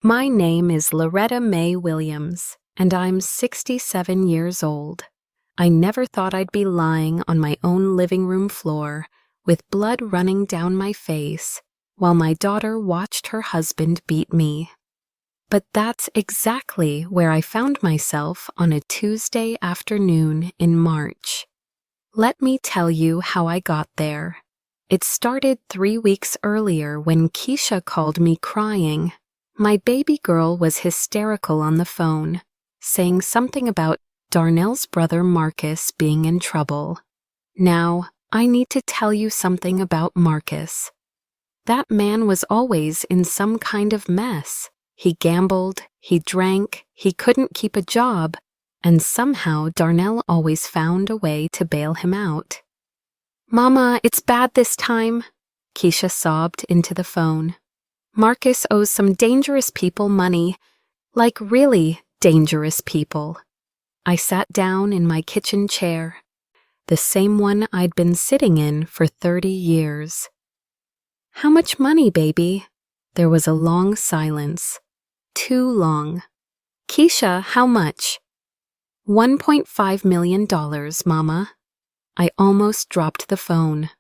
My name is Loretta Mae Williams, and I'm 67 years old. I never thought I'd be lying on my own living room floor with blood running down my face while my daughter watched her husband beat me. But that's exactly where I found myself on a Tuesday afternoon in March. Let me tell you how I got there. It started 3 weeks earlier when Keisha called me crying. My baby girl was hysterical on the phone, saying something about Darnell's brother Marcus being in trouble. Now, I need to tell you something about Marcus. That man was always in some kind of mess. He gambled, he drank, he couldn't keep a job, and somehow Darnell always found a way to bail him out. "Mama, it's bad this time," Keisha sobbed into the phone. "Marcus owes some dangerous people money, like really dangerous people." I sat down in my kitchen chair, the same one I'd been sitting in for 30 years. "How much money, baby?" There was a long silence. Too long. "Keisha, how much?" $1.5 million, Mama. I almost dropped the phone.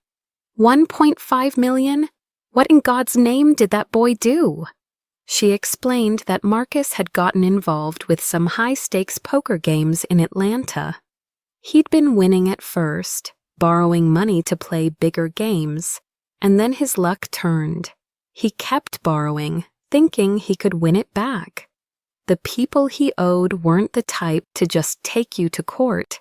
$1.5 million? What in God's name did that boy do? She explained that Marcus had gotten involved with some high-stakes poker games in Atlanta. He'd been winning at first, borrowing money to play bigger games, and then his luck turned. He kept borrowing, thinking he could win it back. The people he owed weren't the type to just take you to court.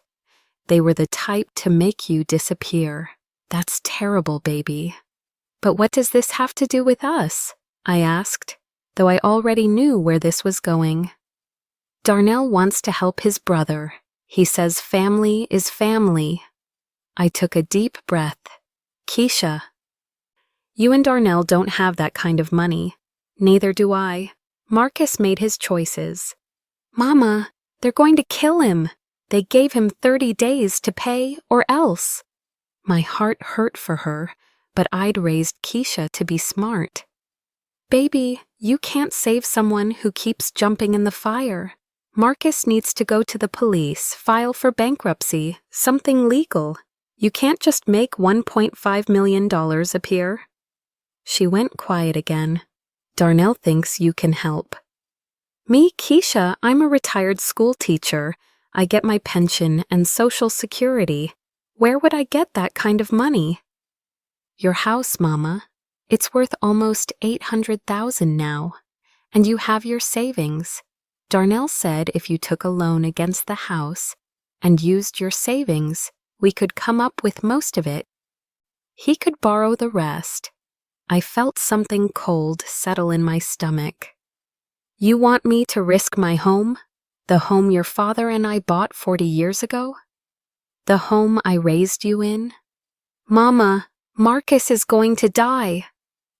They were the type to make you disappear. That's terrible, baby. "But what does this have to do with us?" I asked, though I already knew where this was going. "Darnell wants to help his brother. He says family is family." I took a deep breath. "Keisha, you and Darnell don't have that kind of money. Neither do I. Marcus made his choices." "Mama, they're going to kill him. They gave him 30 days to pay or else." My heart hurt for her, but I'd raised Keisha to be smart. "Baby, you can't save someone who keeps jumping in the fire. Marcus needs to go to the police, file for bankruptcy, something legal. You can't just make $1.5 million appear." She went quiet again. "Darnell thinks you can help." "Me, Keisha, I'm a retired school teacher. I get my pension and Social Security. Where would I get that kind of money?" "Your house, Mama. It's worth almost $800,000 now. And you have your savings. Darnell said if you took a loan against the house and used your savings, we could come up with most of it. He could borrow the rest." I felt something cold settle in my stomach. "You want me to risk my home? The home your father and I bought 40 years ago? The home I raised you in? Mama, Marcus is going to die."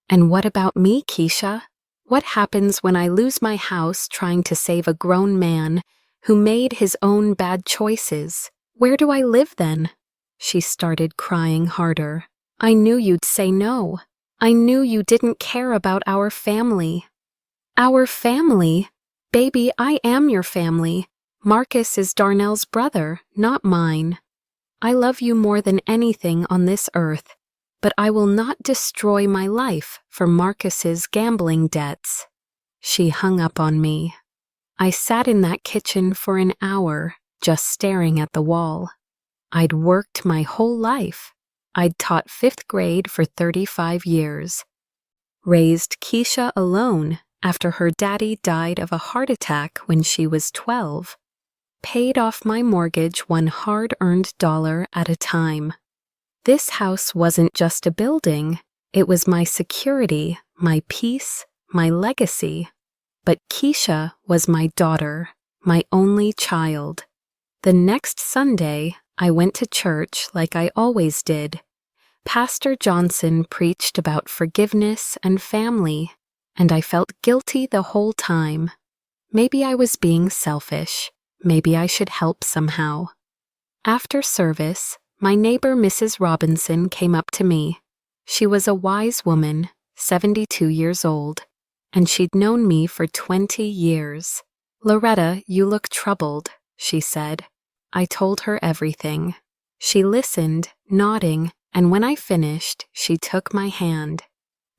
"And what about me, Keisha? What happens when I lose my house trying to save a grown man who made his own bad choices? Where do I live then?" She started crying harder. "I knew you'd say no. I knew you didn't care about our family." "Our family? Baby, I am your family. Marcus is Darnell's brother, not mine. I love you more than anything on this earth, but I will not destroy my life for Marcus's gambling debts." She hung up on me. I sat in that kitchen for an hour, just staring at the wall. I'd worked my whole life. I'd taught 5th grade for 35 years. Raised Keisha alone after her daddy died of a heart attack when she was 12. Paid off my mortgage one hard-earned dollar at a time. This house wasn't just a building, it was my security, my peace, my legacy. But Keisha was my daughter, my only child. The next Sunday, I went to church like I always did. Pastor Johnson preached about forgiveness and family, and I felt guilty the whole time. Maybe I was being selfish. Maybe I should help somehow. After service, my neighbor Mrs. Robinson came up to me. She was a wise woman, 72 years old. and she'd known me for 20 years. "Loretta, you look troubled," she said. I told her everything. She listened, nodding, and when I finished, she took my hand.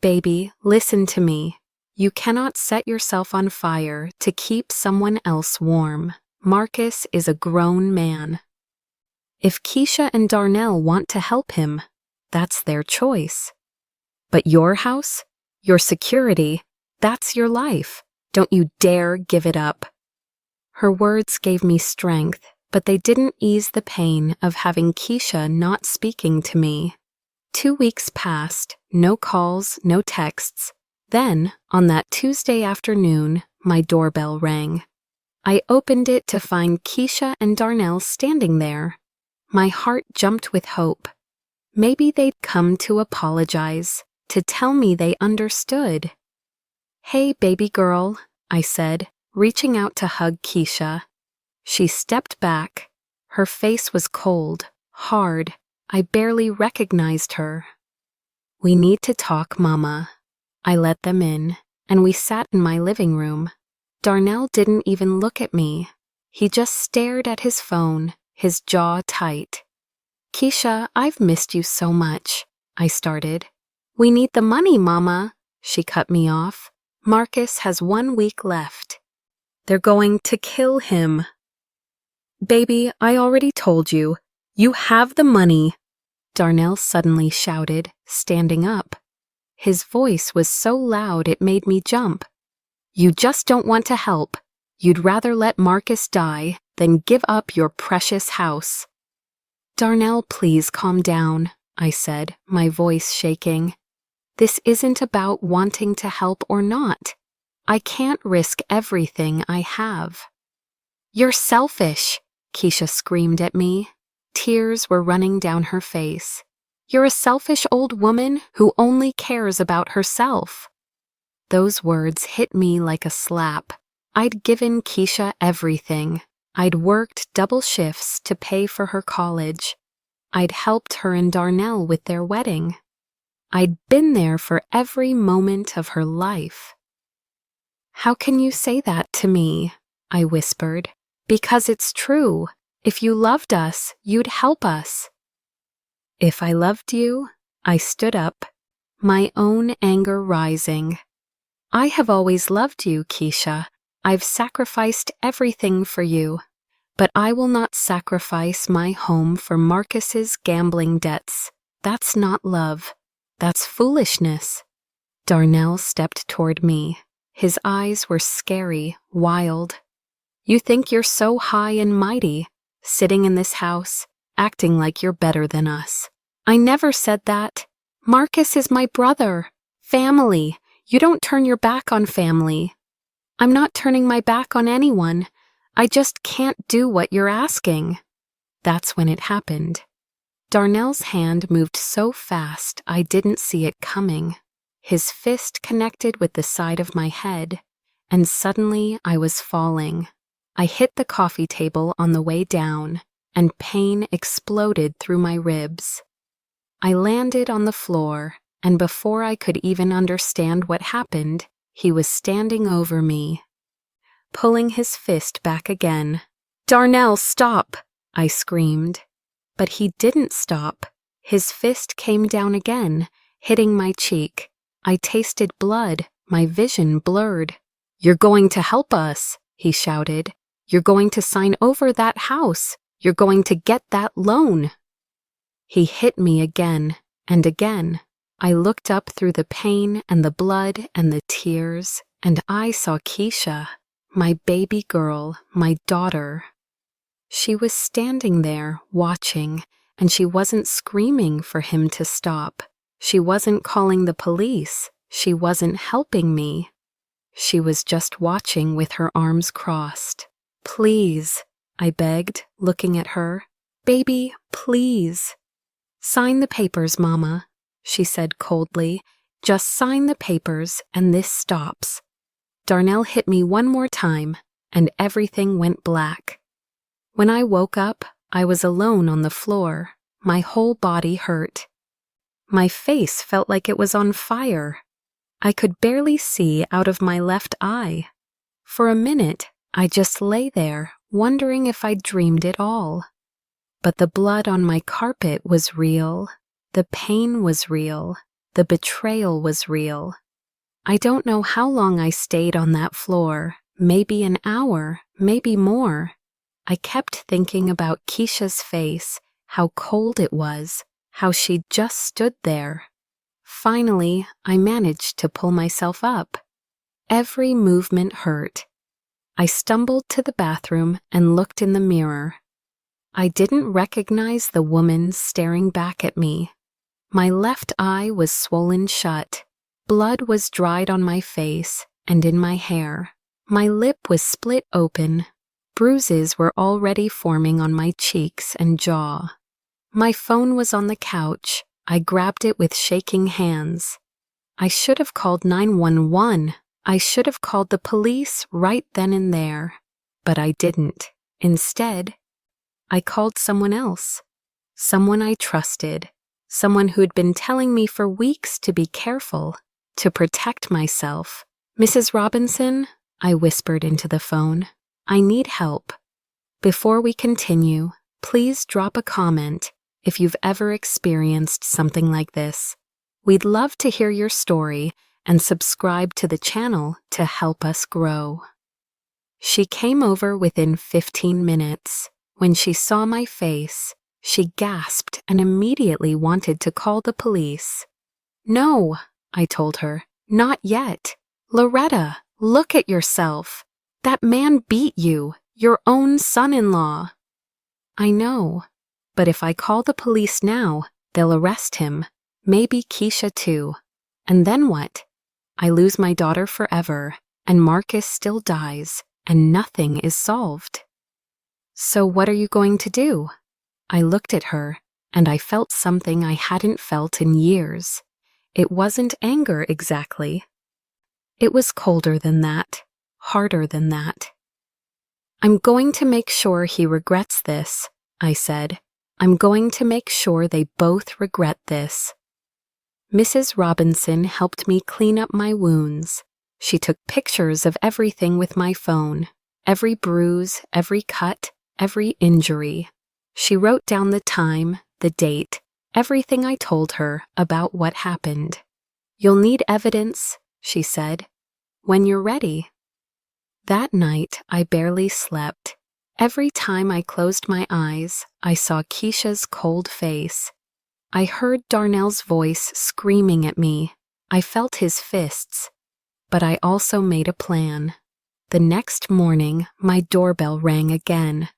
"Baby, listen to me. You cannot set yourself on fire to keep someone else warm. Marcus is a grown man. If Keisha and Darnell want to help him, that's their choice. But your house, your security, that's your life. Don't you dare give it up." Her words gave me strength, but they didn't ease the pain of having Keisha not speaking to me. 2 weeks passed, no calls, no texts. Then, on that Tuesday afternoon, my doorbell rang. I opened it to find Keisha and Darnell standing there. My heart jumped with hope. Maybe they'd come to apologize, to tell me they understood. "Hey, baby girl," I said, reaching out to hug Keisha. She stepped back. Her face was cold, hard. I barely recognized her. "We need to talk, Mama." I let them in, and we sat in my living room. Darnell didn't even look at me. He just stared at his phone, his jaw tight. "Keisha, I've missed you so much," I started. "We need the money, Mama," she cut me off. "Marcus has 1 week left. They're going to kill him." "Baby, I already told you. You have the money," Darnell suddenly shouted, standing up. His voice was so loud it made me jump. "You just don't want to help. You'd rather let Marcus die than give up your precious house." "Darnell, please calm down," I said, my voice shaking. "This isn't about wanting to help or not. I can't risk everything I have." "You're selfish," Keisha screamed at me. Tears were running down her face. "You're a selfish old woman who only cares about herself." Those words hit me like a slap. I'd given Keisha everything. I'd worked double shifts to pay for her college. I'd helped her and Darnell with their wedding. I'd been there for every moment of her life. "How can you say that to me?" I whispered. "Because it's true. If you loved us, you'd help us." "If I loved you?" I stood up, my own anger rising. "I have always loved you, Keisha. I've sacrificed everything for you. But I will not sacrifice my home for Marcus's gambling debts. That's not love. That's foolishness." Darnell stepped toward me. His eyes were scary, wild. "You think you're so high and mighty, sitting in this house, acting like you're better than us. I never said that. Marcus is my brother. Family. You don't turn your back on family." "I'm not turning my back on anyone. I just can't do what you're asking." That's when it happened. Darnell's hand moved so fast I didn't see it coming. His fist connected with the side of my head, and suddenly I was falling. I hit the coffee table on the way down, and pain exploded through my ribs. I landed on the floor, and before I could even understand what happened, he was standing over me, pulling his fist back again. "Darnell, stop!" I screamed. But he didn't stop. His fist came down again, hitting my cheek. I tasted blood, my vision blurred. "You're going to help us," he shouted. "You're going to sign over that house. You're going to get that loan." He hit me again and again. I looked up through the pain and the blood and the tears, and I saw Keisha, my baby girl, my daughter. She was standing there, watching, and she wasn't screaming for him to stop. She wasn't calling the police. She wasn't helping me. She was just watching with her arms crossed. "Please," I begged, looking at her. "Baby, please." "Sign the papers, Mama," she said coldly. "Just sign the papers and this stops." Darnell hit me one more time, and everything went black. When I woke up, I was alone on the floor. My whole body hurt. My face felt like it was on fire. I could barely see out of my left eye. For a minute, I just lay there, wondering if I'd dreamed it all. But the blood on my carpet was real. The pain was real. The betrayal was real. I don't know how long I stayed on that floor, maybe an hour, maybe more. I kept thinking about Keisha's face, how cold it was, how she'd just stood there. Finally, I managed to pull myself up. Every movement hurt. I stumbled to the bathroom and looked in the mirror. I didn't recognize the woman staring back at me. My left eye was swollen shut. Blood was dried on my face and in my hair. My lip was split open. Bruises were already forming on my cheeks and jaw. My phone was on the couch. I grabbed it with shaking hands. I should have called 911. I should have called the police right then and there. But I didn't. Instead, I called someone else. Someone I trusted. Someone who'd been telling me for weeks to be careful, to protect myself. "Mrs. Robinson," I whispered into the phone, "I need help. Before we continue, please drop a comment if you've ever experienced something like this. We'd love to hear your story and subscribe to the channel to help us grow." She came over within 15 minutes. When she saw my face, she gasped and immediately wanted to call the police. "No," I told her, "not yet. Loretta, look at yourself. That man beat you, your own son-in-law." "I know, but if I call the police now, they'll arrest him, maybe Keisha too. And then what? I lose my daughter forever, and Marcus still dies, and nothing is solved. So what are you going to do?" I looked at her, and I felt something I hadn't felt in years. It wasn't anger exactly. It was colder than that, harder than that. "I'm going to make sure he regrets this," I said. "I'm going to make sure they both regret this." Mrs. Robinson helped me clean up my wounds. She took pictures of everything with my phone, every bruise, every cut, every injury. She wrote down the time, the date, everything I told her about what happened. "You'll need evidence," she said, "when you're ready." That night, I barely slept. Every time I closed my eyes, I saw Keisha's cold face. I heard Darnell's voice screaming at me. I felt his fists. But I also made a plan. The next morning, my doorbell rang again.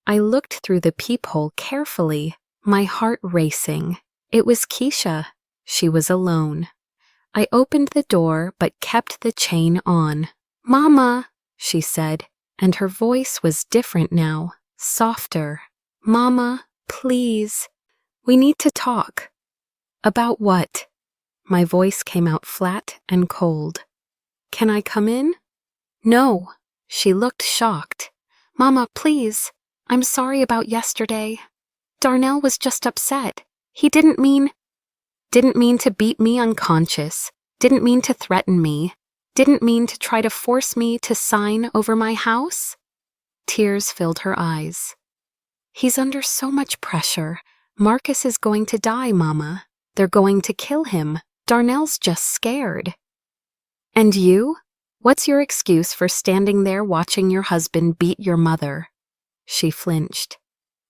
I looked through the peephole carefully, my heart racing. It was Keisha. She was alone. I opened the door but kept the chain on. "Mama," she said, and her voice was different now, softer. "Mama, please. We need to talk." "About what?" My voice came out flat and cold. "Can I come in?" "No." She looked shocked. "Mama, please. I'm sorry about yesterday. Darnell was just upset. He didn't mean to beat me unconscious, didn't mean to threaten me, didn't mean to try to force me to sign over my house." Tears filled her eyes. "He's under so much pressure. Marcus is going to die, Mama. They're going to kill him. Darnell's just scared." "And you? What's your excuse for standing there watching your husband beat your mother?" She flinched.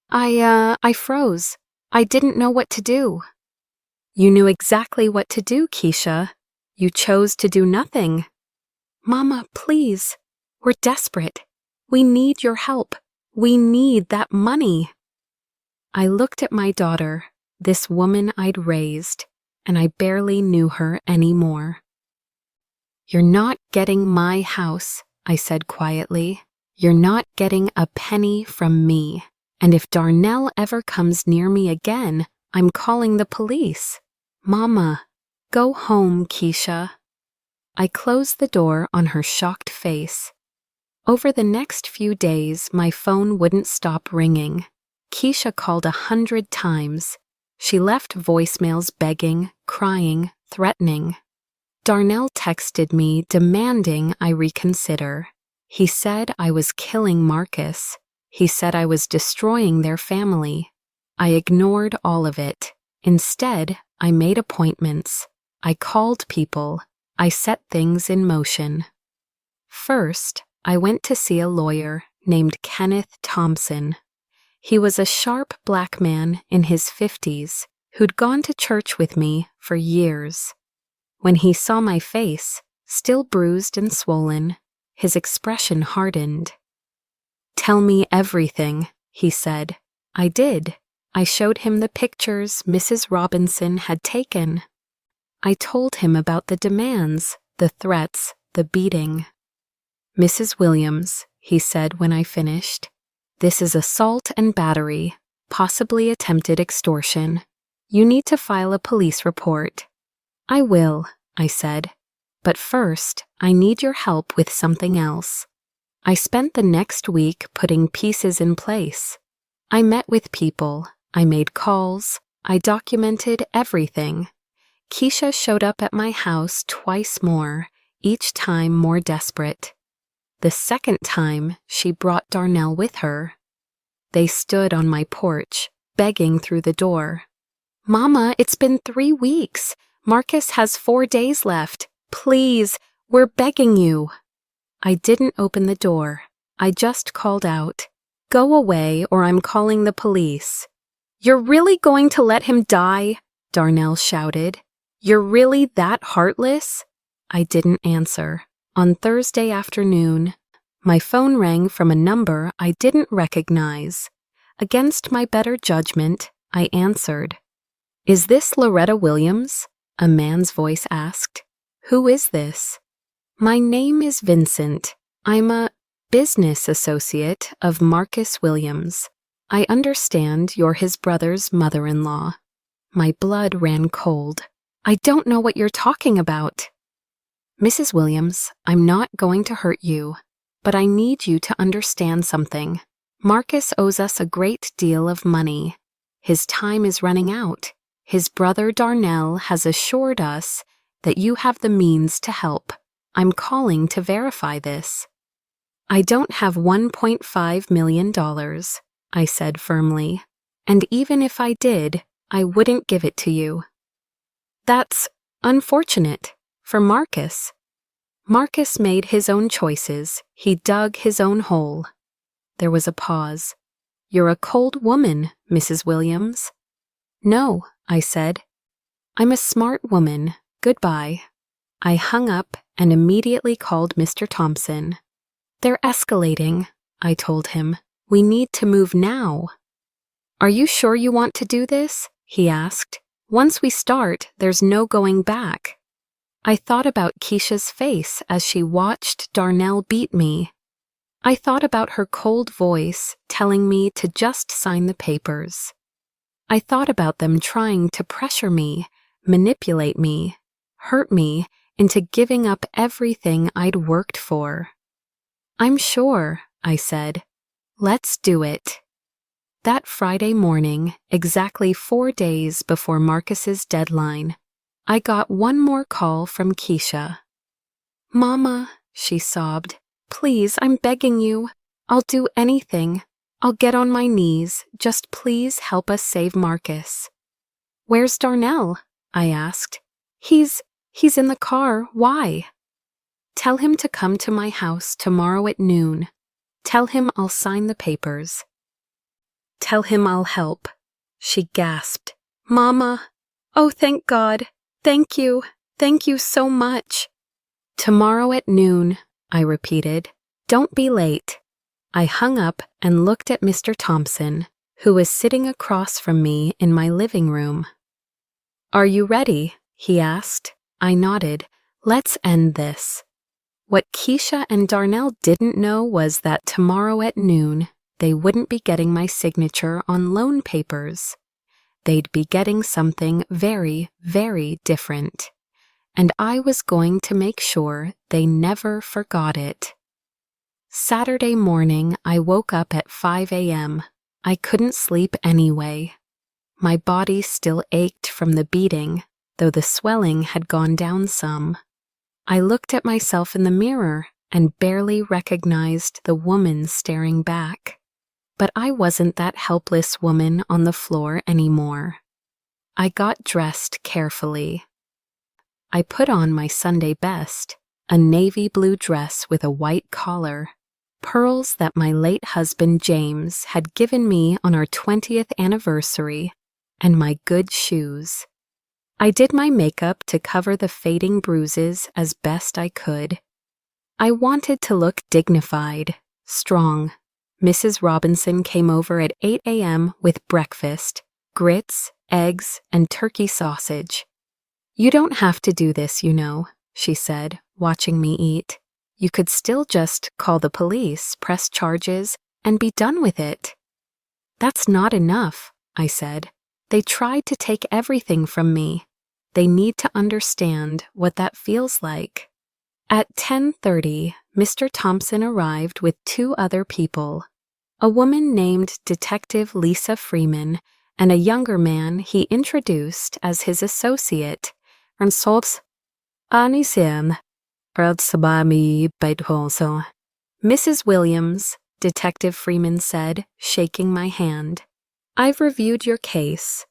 I froze. I didn't know what to do." "You knew exactly what to do, Keisha. You chose to do nothing." "Mama, please. We're desperate. We need your help. We need that money." I looked at my daughter, this woman I'd raised, and I barely knew her anymore. "You're not getting my house," I said quietly. "You're not getting a penny from me. And if Darnell ever comes near me again, I'm calling the police. Mama, go home, Keisha." I closed the door on her shocked face. Over the next few days, my phone wouldn't stop ringing. Keisha called 100 times. She left voicemails begging, crying, threatening. Darnell texted me demanding I reconsider. He said I was killing Marcus. He said I was destroying their family. I ignored all of it. Instead, I made appointments. I called people. I set things in motion. First, I went to see a lawyer named Kenneth Thompson. He was a sharp black man in his 50s who'd gone to church with me for years. When he saw my face, still bruised and swollen, his expression hardened. "Tell me everything," he said. I did. I showed him the pictures Mrs. Robinson had taken. I told him about the demands, the threats, the beating. "Mrs. Williams," he said when I finished, "this is assault and battery, possibly attempted extortion. You need to file a police report." "I will," I said, "but first, I need your help with something else." I spent the next week putting pieces in place. I met with people, I made calls, I documented everything. Keisha showed up at my house twice more, each time more desperate. The second time, she brought Darnell with her. They stood on my porch, begging through the door. "Mama, it's been 3 weeks. Marcus has 4 days left. Please, we're begging you." I didn't open the door. I just called out, "Go away or I'm calling the police." "You're really going to let him die?" Darnell shouted. "You're really that heartless?" I didn't answer. On Thursday afternoon, my phone rang from a number I didn't recognize. Against my better judgment, I answered. "Is this Loretta Williams?" a man's voice asked. "Who is this?" "My name is Vincent. I'm a business associate of Marcus Williams. I understand you're his brother's mother-in-law." My blood ran cold. "I don't know what you're talking about." "Mrs. Williams, I'm not going to hurt you, but I need you to understand something. Marcus owes us a great deal of money. His time is running out. His brother Darnell has assured us that you have the means to help. I'm calling to verify this." "I don't have $1.5 million, I said firmly. "And even if I did, I wouldn't give it to you." "That's unfortunate for Marcus." "Marcus made his own choices. He dug his own hole." There was a pause. "You're a cold woman, Mrs. Williams." "No," I said. "I'm a smart woman. Goodbye." I hung up and immediately called Mr. Thompson. "They're escalating," I told him. "We need to move now." "Are you sure you want to do this?" he asked. "Once we start, there's no going back." I thought about Keisha's face as she watched Darnell beat me. I thought about her cold voice telling me to just sign the papers. I thought about them trying to pressure me, manipulate me, hurt me into giving up everything I'd worked for. "I'm sure," I said. "Let's do it." That Friday morning, exactly 4 days before Marcus's deadline, I got one more call from Keisha. "Mama," she sobbed, "please, I'm begging you. I'll do anything. I'll get on my knees. Just please help us save Marcus." "Where's Darnell?" I asked. He's in the car. Why?" "Tell him to come to my house tomorrow at noon. Tell him I'll sign the papers." "Tell him I'll help." She gasped. "Mama, oh, thank God. Thank you. Thank you so much." "Tomorrow at noon," I repeated. "Don't be late." I hung up and looked at Mr. Thompson, who was sitting across from me in my living room. "Are you ready?" he asked. I nodded. "Let's end this." What Keisha and Darnell didn't know was that tomorrow at noon, they wouldn't be getting my signature on loan papers. They'd be getting something very, very different. And I was going to make sure they never forgot it. Saturday morning, I woke up at 5 a.m. I couldn't sleep anyway. My body still ached from the beating, though the swelling had gone down some. I looked at myself in the mirror and barely recognized the woman staring back. But I wasn't that helpless woman on the floor anymore. I got dressed carefully. I put on my Sunday best, a navy blue dress with a white collar, pearls that my late husband James had given me on our 20th anniversary, and my good shoes. I did my makeup to cover the fading bruises as best I could. I wanted to look dignified, strong. Mrs. Robinson came over at 8 a.m. with breakfast, grits, eggs, and turkey sausage. "You don't have to do this, you know," she said, watching me eat. "You could still just call the police, press charges, and be done with it." "That's not enough," I said. "They tried to take everything from me. They need to understand what that feels like." At 10:30, Mr. Thompson arrived with 2 other people, a woman named Detective Lisa Freeman and a younger man he introduced as his associate, Mrs. Williams, Detective Freeman said, shaking my hand. "I've reviewed your case.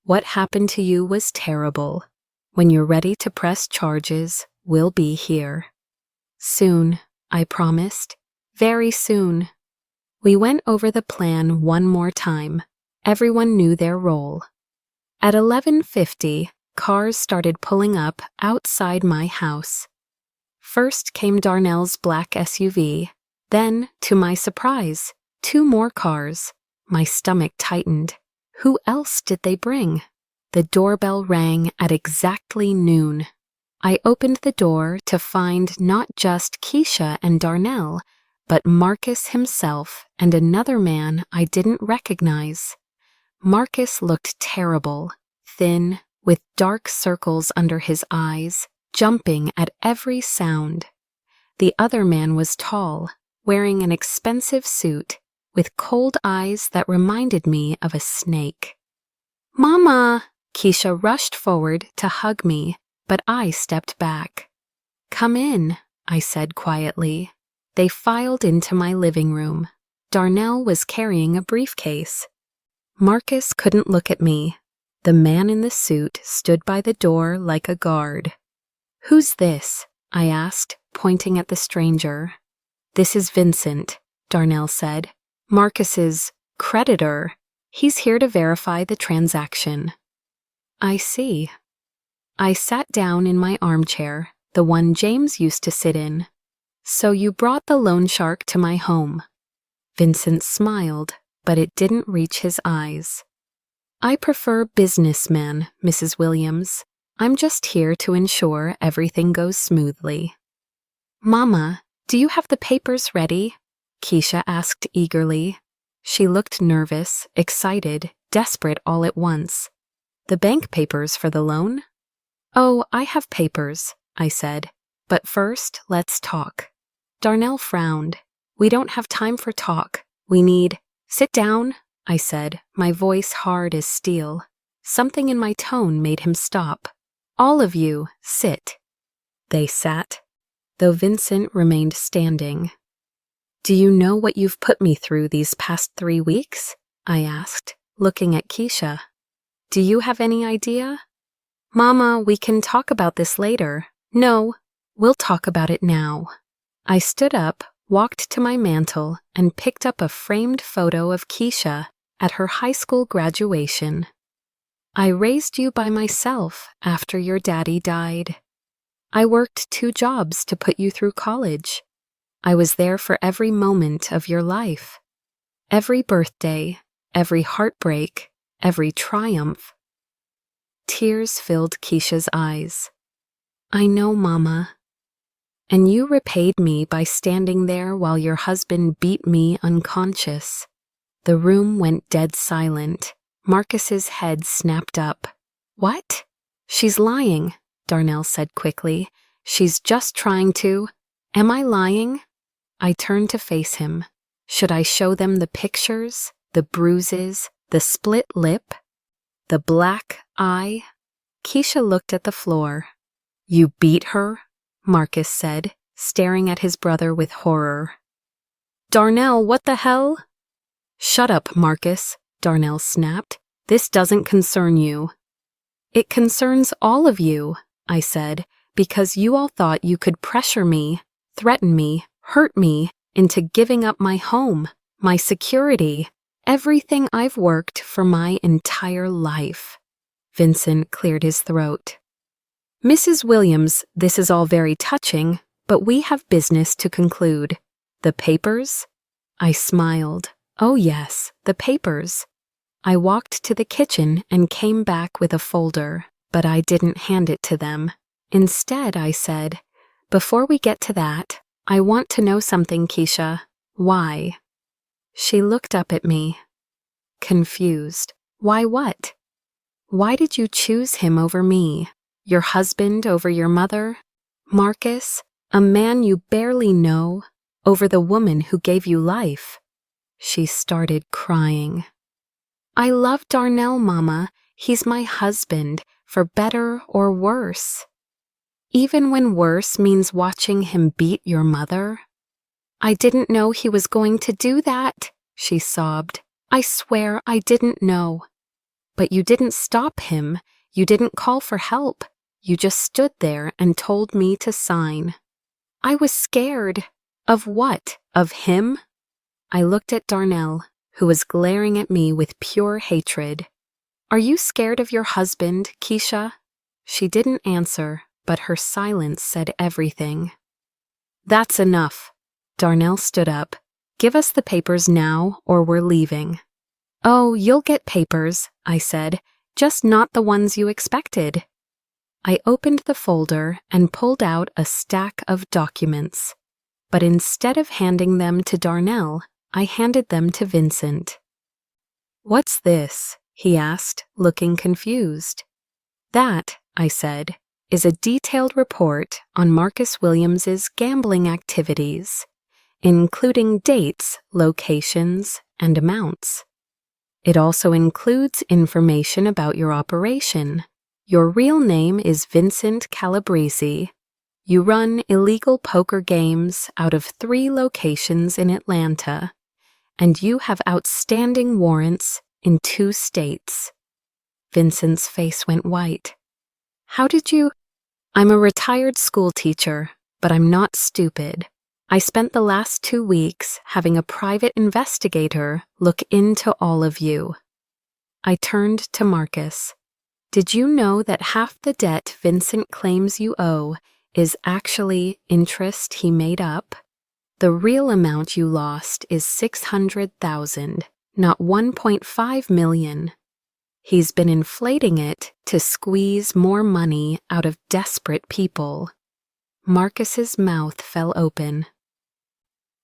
What happened to you was terrible. When you're ready to press charges, we'll be here." "Soon," I promised. "Very soon." We went over the plan one more time. Everyone knew their role. At 11:50, cars started pulling up outside my house. First came Darnell's black SUV. Then, to my surprise, 2 more cars. My stomach tightened. Who else did they bring? The doorbell rang at exactly noon. I opened the door to find not just Keisha and Darnell, but Marcus himself and another man I didn't recognize. Marcus looked terrible, thin, with dark circles under his eyes, jumping at every sound. The other man was tall, wearing an expensive suit, with cold eyes that reminded me of a snake. "Mama!" Keisha rushed forward to hug me, but I stepped back. "Come in," I said quietly. They filed into my living room. Darnell was carrying a briefcase. Marcus couldn't look at me. The man in the suit stood by the door like a guard. "Who's this?" I asked, pointing at the stranger. "This is Vincent," Darnell said. "Marcus's creditor. He's here to verify the transaction." "I see." I sat down in my armchair, the one James used to sit in. "So you brought the loan shark to my home." Vincent smiled, but it didn't reach his eyes. "I prefer businessmen, Mrs. Williams. I'm just here to ensure everything goes smoothly." "Mama, do you have the papers ready?" Keisha asked eagerly. She looked nervous, excited, desperate all at once. "The bank papers for the loan?" "Oh, I have papers," I said. "But first, let's talk." Darnell frowned. "We don't have time for talk. We need—" "Sit down," I said, my voice hard as steel. Something in my tone made him stop. "All of you, sit." They sat, though Vincent remained standing. "Do you know what you've put me through these past 3 weeks?" I asked, looking at Keisha. "Do you have any idea?" "Mama, we can talk about this later." "No, we'll talk about it now." I stood up, walked to my mantel, and picked up a framed photo of Keisha at her high school graduation. "I raised you by myself after your daddy died. I worked 2 jobs to put you through college. I was there for every moment of your life. Every birthday, every heartbreak, every triumph." Tears filled Keisha's eyes. "I know, Mama. And you repaid me by standing there while your husband beat me unconscious." The room went dead silent. Marcus's head snapped up. "What?" "She's lying," Darnell said quickly. "She's just trying to—" "Am I lying?" I turned to face him. Should I show them the pictures, the bruises, the split lip, the black eye? Keisha looked at the floor. "You beat her?" Marcus said, staring at his brother with horror. Darnell, what the hell? Shut up, Marcus, Darnell snapped. This doesn't concern you. It concerns all of you, I said, because you all thought you could pressure me, threaten me, hurt me into giving up my home, my security, everything I've worked for my entire life. Vincent cleared his throat. Mrs. Williams, this is all very touching, but we have business to conclude. The papers? I smiled. Oh yes, the papers. I walked to the kitchen and came back with a folder, but I didn't hand it to them. Instead, I said, before we get to that, I want to know something, Keisha. Why? She looked up at me, confused. Why what? Why did you choose him over me? Your husband over your mother? Marcus, a man you barely know, over the woman who gave you life? She started crying. I love Darnell, Mama. He's my husband, for better or worse. Even when worse means watching him beat your mother? I didn't know he was going to do that, she sobbed. I swear I didn't know. But you didn't stop him. You didn't call for help. You just stood there and told me to sign. I was scared. Of what? Of him? I looked at Darnell, who was glaring at me with pure hatred. Are you scared of your husband, Keisha? She didn't answer, but her silence said everything. That's enough. Darnell stood up. Give us the papers now, or we're leaving. Oh, you'll get papers, I said, just not the ones you expected. I opened the folder and pulled out a stack of documents. But instead of handing them to Darnell, I handed them to Vincent. What's this? He asked, looking confused. That, I said, is a detailed report on Marcus Williams's gambling activities, including dates, locations, and amounts. It also includes information about your operation. Your real name is Vincent Calabrese. You run illegal poker games out of 3 locations in Atlanta, and you have outstanding warrants in 2 states. Vincent's face went white. How did you? I'm a retired school teacher, but I'm not stupid. I spent the last 2 weeks having a private investigator look into all of you. I turned to Marcus. Did you know that half the debt Vincent claims you owe is actually interest he made up? The real amount you lost is $600,000, not $1.5 million. He's been inflating it to squeeze more money out of desperate people. Marcus's mouth fell open.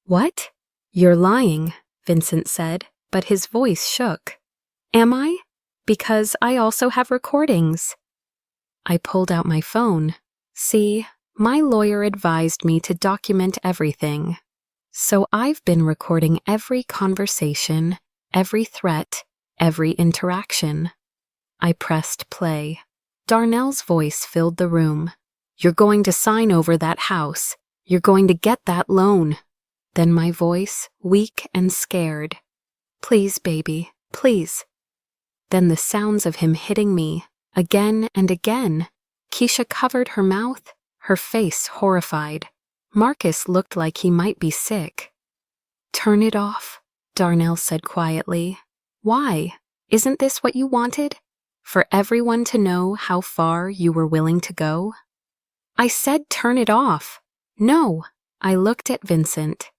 What? You're lying, Vincent said, but his voice shook. Am I? Because I also have recordings. I pulled out my phone. See, my lawyer advised me to document everything. So I've been recording every conversation, every threat, every interaction. I pressed play. Darnell's voice filled the room. You're going to sign over that house. You're going to get that loan. Then my voice, weak and scared. Please, baby, please. Then the sounds of him hitting me, again and again. Keisha covered her mouth, her face horrified. Marcus looked like he might be sick. Turn it off, Darnell said quietly. Why? Isn't this what you wanted? For everyone to know how far you were willing to go? I said turn it off. No, I looked at Vincent.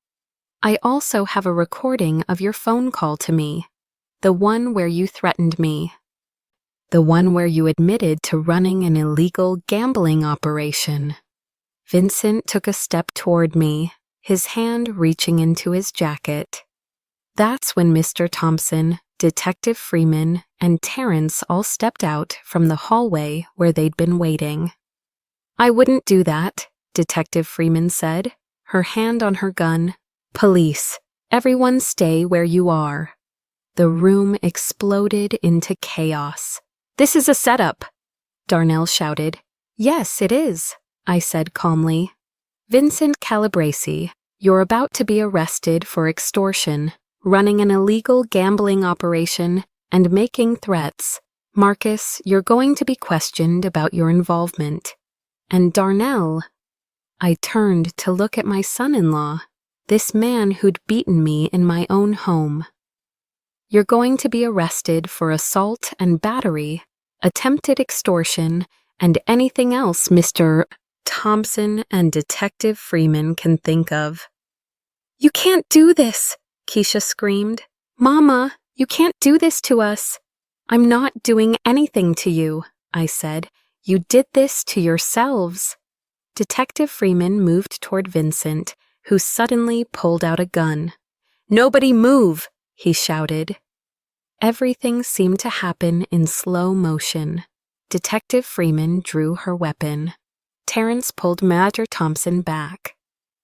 I also have a recording of your phone call to me, the one where you threatened me, the one where you admitted to running an illegal gambling operation. Vincent took a step toward me, his hand reaching into his jacket. That's when Mr. Thompson, Detective Freeman, and Terrence all stepped out from the hallway where they'd been waiting. I wouldn't do that, Detective Freeman said, her hand on her gun. Police, everyone stay where you are. The room exploded into chaos. This is a setup, Darnell shouted. Yes, it is, I said calmly. Vincent Calabresi, you're about to be arrested for extortion, running an illegal gambling operation, and making threats. Marcus, you're going to be questioned about your involvement. And Darnell, I turned to look at my son-in-law, this man who'd beaten me in my own home. You're going to be arrested for assault and battery, attempted extortion, and anything else Mr. Thompson and Detective Freeman can think of. You can't do this, Keisha screamed. Mama, you can't do this to us. I'm not doing anything to you, I said. You did this to yourselves. Detective Freeman moved toward Vincent, who suddenly pulled out a gun. Nobody move, he shouted. Everything seemed to happen in slow motion. Detective Freeman drew her weapon. Terrence pulled Major Thompson back.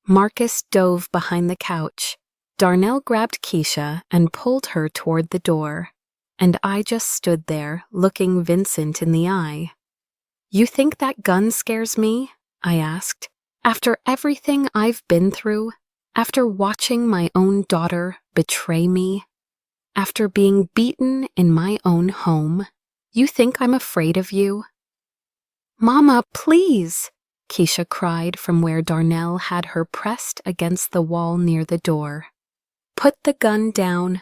Marcus dove behind the couch. Darnell grabbed Keisha and pulled her toward the door. And I just stood there, looking Vincent in the eye. You think that gun scares me? I asked. After everything I've been through, after watching my own daughter betray me, after being beaten in my own home, you think I'm afraid of you? Mama, please, Keisha cried from where Darnell had her pressed against the wall near the door. Put the gun down.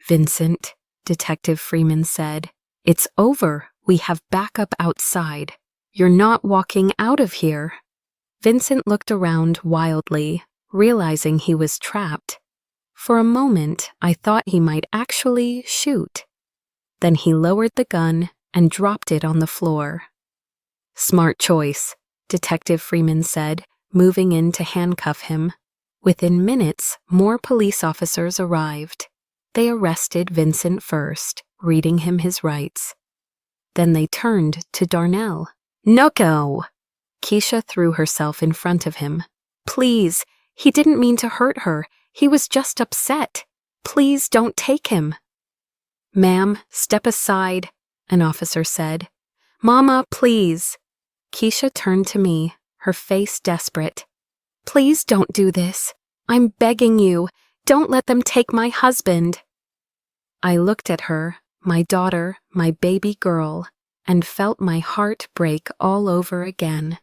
Vincent, Detective Freeman said. It's over. We have backup outside. You're not walking out of here. Vincent looked around wildly, realizing he was trapped. For a moment, I thought he might actually shoot. Then he lowered the gun and dropped it on the floor. Smart choice, Detective Freeman said, moving in to handcuff him. Within minutes, more police officers arrived. They arrested Vincent first, reading him his rights. Then they turned to Darnell. No! Keisha threw herself in front of him. Please, he didn't mean to hurt her. He was just upset. Please don't take him. Ma'am, step aside, an officer said. Mama, please. Keisha turned to me, her face desperate. Please don't do this. I'm begging you. Don't let them take my husband. I looked at her, my daughter, my baby girl, and felt my heart break all over again.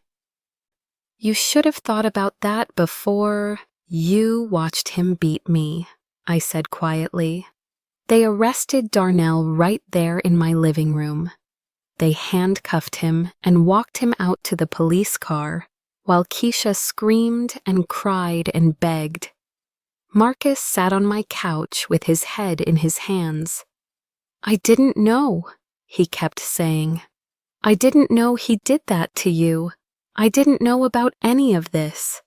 You should have thought about that before you watched him beat me, I said quietly. They arrested Darnell right there in my living room. They handcuffed him and walked him out to the police car, while Keisha screamed and cried and begged. Marcus sat on my couch with his head in his hands. I didn't know, he kept saying. I didn't know he did that to you. I didn't know about any of this.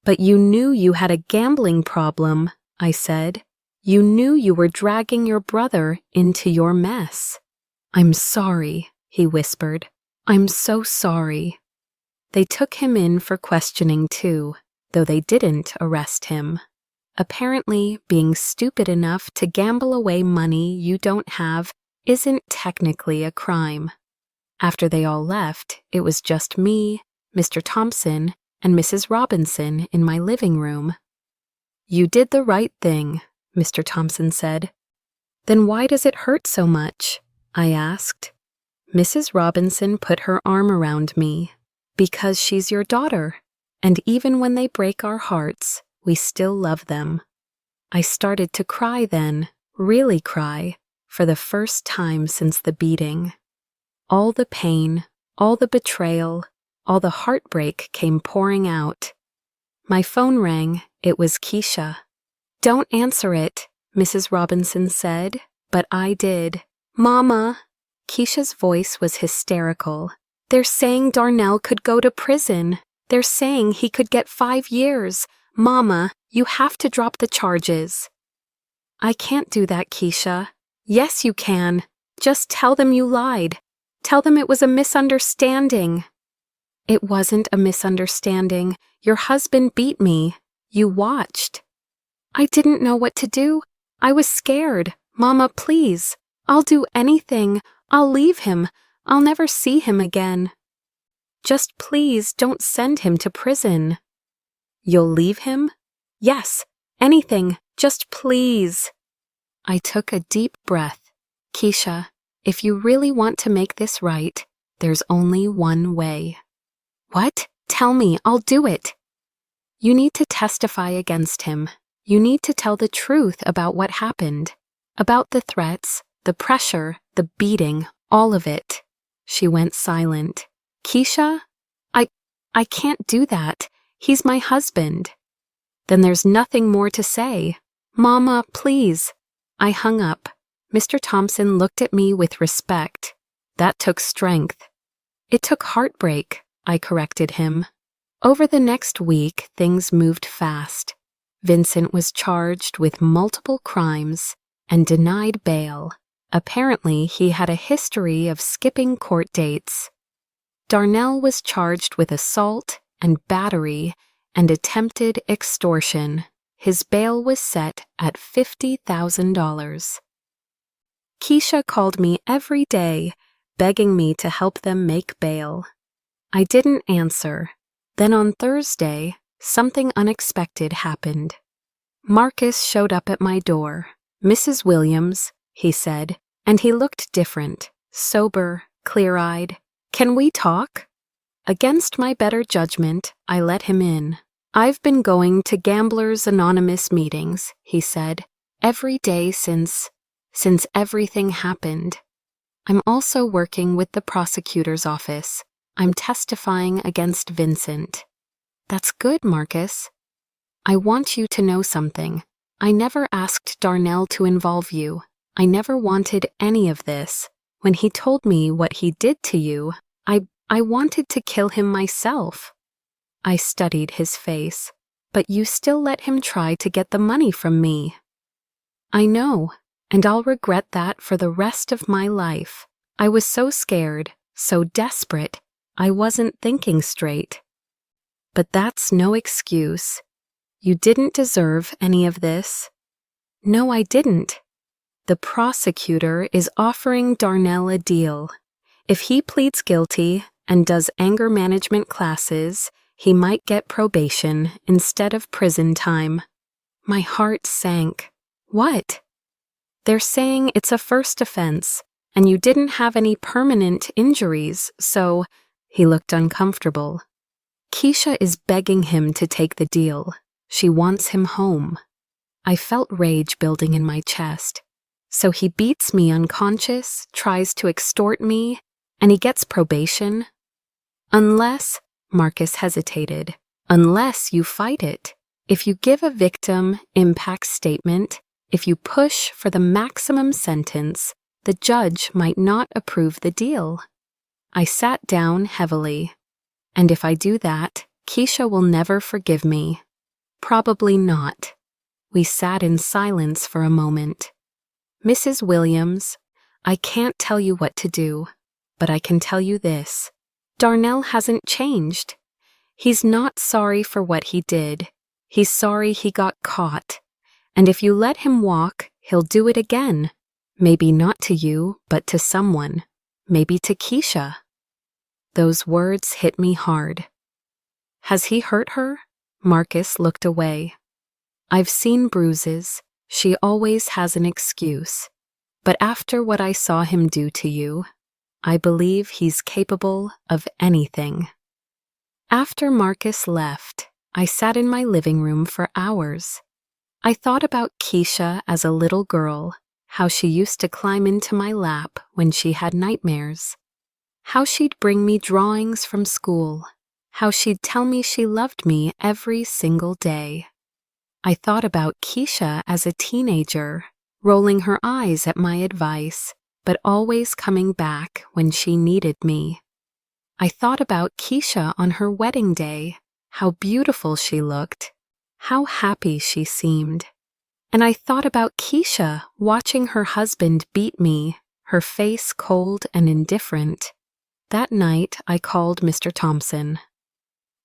But you knew you had a gambling problem, I said. You knew you were dragging your brother into your mess. I'm sorry, he whispered. I'm so sorry. They took him in for questioning too, though they didn't arrest him. Apparently, being stupid enough to gamble away money you don't have isn't technically a crime. After they all left, it was just me, Mr. Thompson, and Mrs. Robinson in my living room. You did the right thing, Mr. Thompson said. Then why does it hurt so much? I asked. Mrs. Robinson put her arm around me. Because she's your daughter, and even when they break our hearts, we still love them. I started to cry then, really cry, for the first time since the beating. All the pain, all the betrayal, all the heartbreak came pouring out. My phone rang. It was Keisha. Don't answer it, Mrs. Robinson said, but I did. Mama! Keisha's voice was hysterical. They're saying Darnell could go to prison. They're saying he could get 5 years. Mama, you have to drop the charges. I can't do that, Keisha. Yes, you can. Just tell them you lied. Tell them it was a misunderstanding. It wasn't a misunderstanding. Your husband beat me. You watched. I didn't know what to do. I was scared. Mama, please. I'll do anything. I'll leave him. I'll never see him again. Just please don't send him to prison." "You'll leave him?" "Yes, anything, just please." I took a deep breath. "Keisha, if you really want to make this right, there's only one way." "What? Tell me, I'll do it." "You need to testify against him. You need to tell the truth about what happened. About the threats, the pressure, the beating, all of it." She went silent. "Keisha, I can't do that. He's my husband." "Then there's nothing more to say." "Mama, please." I hung up. Mr. Thompson looked at me with respect. That took strength. "It took heartbreak," I corrected him. Over the next week, things moved fast. Vincent was charged with multiple crimes and denied bail. Apparently, he had a history of skipping court dates. Darnell was charged with assault and battery and attempted extortion. His bail was set at $50,000. Keisha called me every day, begging me to help them make bail. I didn't answer. Then on Thursday, something unexpected happened. Marcus showed up at my door. "Mrs. Williams," he said, and he looked different, sober, clear-eyed. "Can we talk?" Against my better judgment, I let him in. "I've been going to Gamblers Anonymous meetings," he said, "every day since everything happened. I'm also working with the prosecutor's office. I'm testifying against Vincent." "That's good, Marcus." "I want you to know something. I never asked Darnell to involve you. I never wanted any of this. When he told me what he did to you, I wanted to kill him myself." I studied his face. "But you still let him try to get the money from me." "I know, and I'll regret that for the rest of my life. I was so scared, so desperate, I wasn't thinking straight." "But that's no excuse. You didn't deserve any of this." "No, I didn't. The prosecutor is offering Darnell a deal. If he pleads guilty and does anger management classes, he might get probation instead of prison time." My heart sank. "What?" "They're saying it's a first offense, and you didn't have any permanent injuries, so—" He looked uncomfortable. "Keisha is begging him to take the deal. She wants him home." I felt rage building in my chest. "So he beats me unconscious, tries to extort me, and he gets probation?" "Unless," Marcus hesitated, "unless you fight it. If you give a victim impact statement, if you push for the maximum sentence, the judge might not approve the deal." I sat down heavily. "And if I do that, Keisha will never forgive me." "Probably not." We sat in silence for a moment. "Mrs. Williams, I can't tell you what to do, but I can tell you this. Darnell hasn't changed. He's not sorry for what he did. He's sorry he got caught. And if you let him walk, he'll do it again. Maybe not to you, but to someone. Maybe to Keisha." Those words hit me hard. "Has he hurt her?" Marcus looked away. "I've seen bruises. She always has an excuse. But after what I saw him do to you, I believe he's capable of anything." After Marcus left, I sat in my living room for hours. I thought about Keisha as a little girl, how she used to climb into my lap when she had nightmares, how she'd bring me drawings from school, how she'd tell me she loved me every single day. I thought about Keisha as a teenager, rolling her eyes at my advice, but always coming back when she needed me. I thought about Keisha on her wedding day, how beautiful she looked, how happy she seemed. And I thought about Keisha watching her husband beat me, her face cold and indifferent. That night, I called Mr. Thompson.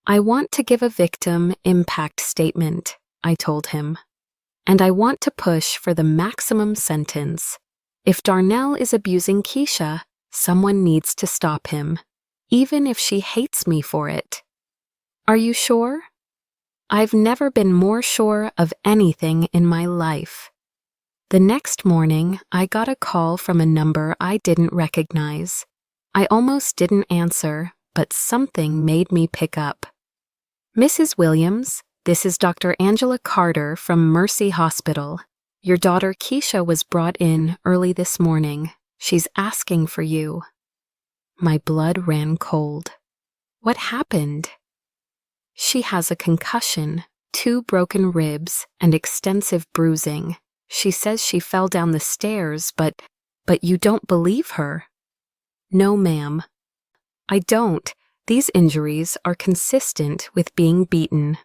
"I want to give a victim impact statement," I told him. "And I want to push for the maximum sentence. If Darnell is abusing Keisha, someone needs to stop him. even if she hates me for it. Are you sure? I've never been more sure of anything in my life. The next morning, I got a call from a number I didn't recognize. I almost didn't answer, but something made me pick up. Mrs. Williams, this is Dr. Angela Carter from Mercy Hospital. Your daughter Keisha was brought in early this morning. She's asking for you. My blood ran cold. What happened? She has a concussion, 2 broken ribs, and extensive bruising. She says she fell down the stairs, but you don't believe her. No, ma'am. I don't. These injuries are consistent with being beaten.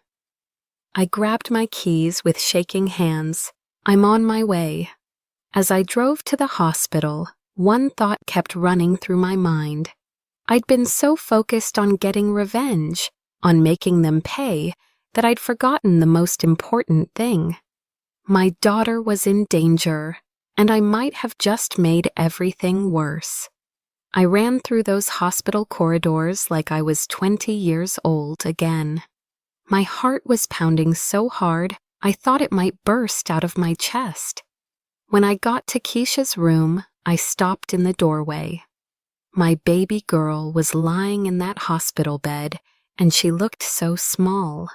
I grabbed my keys with shaking hands. I'm on my way. As I drove to the hospital, one thought kept running through my mind. I'd been so focused on getting revenge, on making them pay, that I'd forgotten the most important thing. My daughter was in danger, and I might have just made everything worse. I ran through those hospital corridors like I was 20 years old again. My heart was pounding so hard, I thought it might burst out of my chest. When I got to Keisha's room, I stopped in the doorway. My baby girl was lying in that hospital bed, and she looked so small.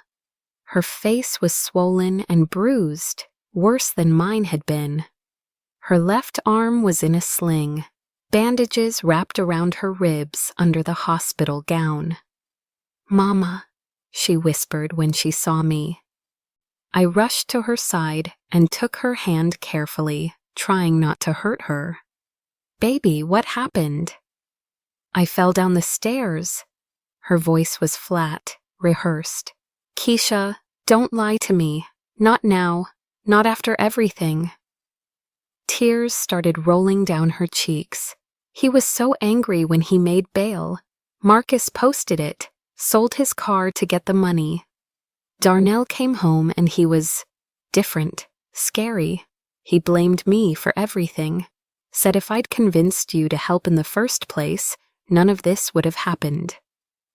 Her face was swollen and bruised, worse than mine had been. Her left arm was in a sling, bandages wrapped around her ribs under the hospital gown. "Mama," she whispered when she saw me. I rushed to her side and took her hand carefully, trying not to hurt her. "Baby, what happened?" "I fell down the stairs." Her voice was flat, rehearsed. "Keisha, don't lie to me. Not now. Not after everything." Tears started rolling down her cheeks. He was so angry when he made bail. Marcus posted it, sold his car to get the money. Darnell came home and he was different, scary. He blamed me for everything. Said if I'd convinced you to help in the first place, none of this would have happened.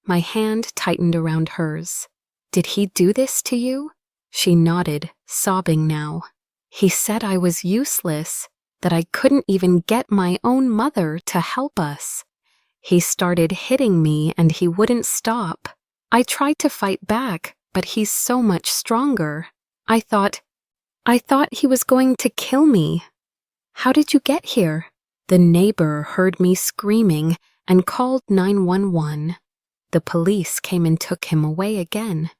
My hand tightened around hers. "Did he do this to you?" She nodded, sobbing now. "He said I was useless, that I couldn't even get my own mother to help us. He started hitting me and he wouldn't stop. I tried to fight back, but he's so much stronger. I thought he was going to kill me." "How did you get here?" The neighbor heard me screaming and called 911. The police came and took him away again.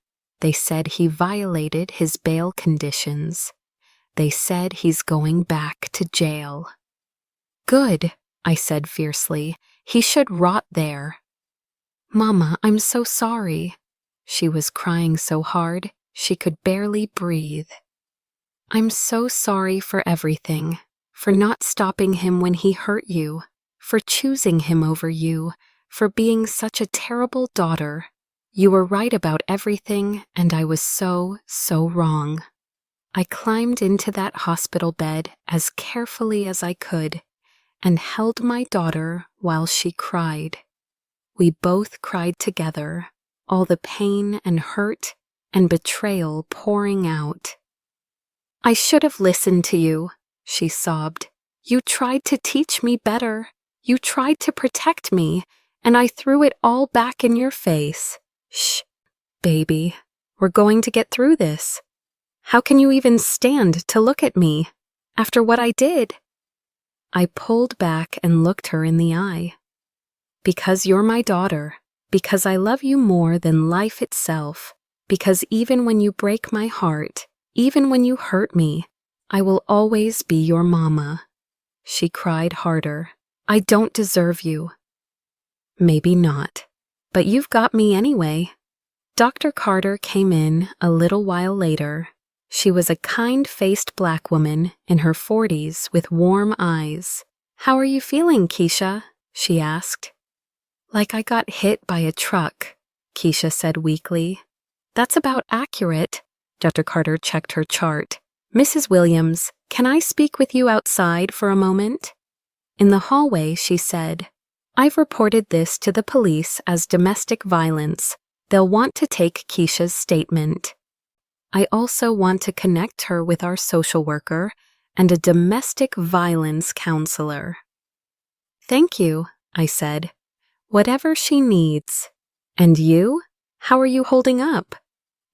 They said he violated his bail conditions. They said he's going back to jail. "Good," I said fiercely. "He should rot there." "Mama, I'm so sorry." She was crying so hard, she could barely breathe. "I'm so sorry for everything, for not stopping him when he hurt you, for choosing him over you, for being such a terrible daughter. You were right about everything, and I was so wrong." I climbed into that hospital bed as carefully as I could and held my daughter while she cried. We both cried together, all the pain and hurt and betrayal pouring out. "I should have listened to you," she sobbed. "You tried to teach me better. You tried to protect me, and I threw it all back in your face." "Shh, baby. We're going to get through this. How can you even stand to look at me after what I did?" I pulled back and looked her in the eye. "Because you're my daughter, because I love you more than life itself, because even when you break my heart, even when you hurt me, I will always be your mama." She cried harder. "I don't deserve you." "Maybe not, but you've got me anyway." Dr. Carter came in a little while later. She was a kind-faced black woman in her 40s with warm eyes. "How are you feeling, Keisha?" she asked. "Like I got hit by a truck," Keisha said weakly. "That's about accurate." Dr. Carter checked her chart. "Mrs. Williams, can I speak with you outside for a moment?" In the hallway, she said, I've reported this to the police as domestic violence. They'll want to take Keisha's statement. I also want to connect her with our social worker and a domestic violence counselor. Thank you, I said. Whatever she needs. And you? How are you holding up?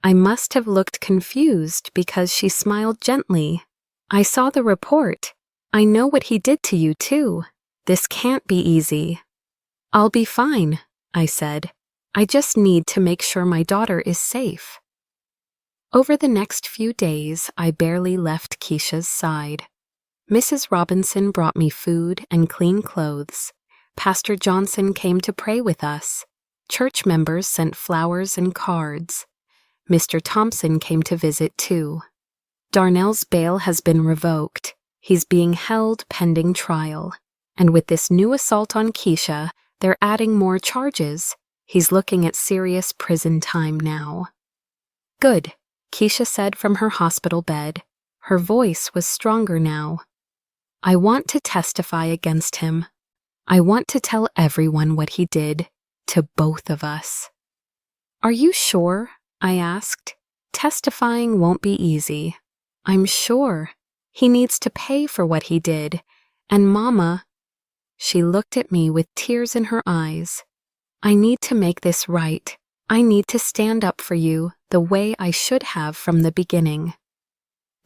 I must have looked confused because she smiled gently. I saw the report. I know what he did to you, too. This can't be easy. I'll be fine, I said. I just need to make sure my daughter is safe. Over the next few days, I barely left Keisha's side. Mrs. Robinson brought me food and clean clothes. Pastor Johnson came to pray with us. Church members sent flowers and cards. Mr. Thompson came to visit too. Darnell's bail has been revoked. He's being held pending trial. And with this new assault on Keisha, they're adding more charges. He's looking at serious prison time now. Good, Keisha said from her hospital bed. Her voice was stronger now. I want to testify against him. I want to tell everyone what he did to both of us. Are you sure? I asked. Testifying won't be easy. I'm sure. He needs to pay for what he did. And Mama... She looked at me with tears in her eyes. I need to make this right. I need to stand up for you the way I should have from the beginning.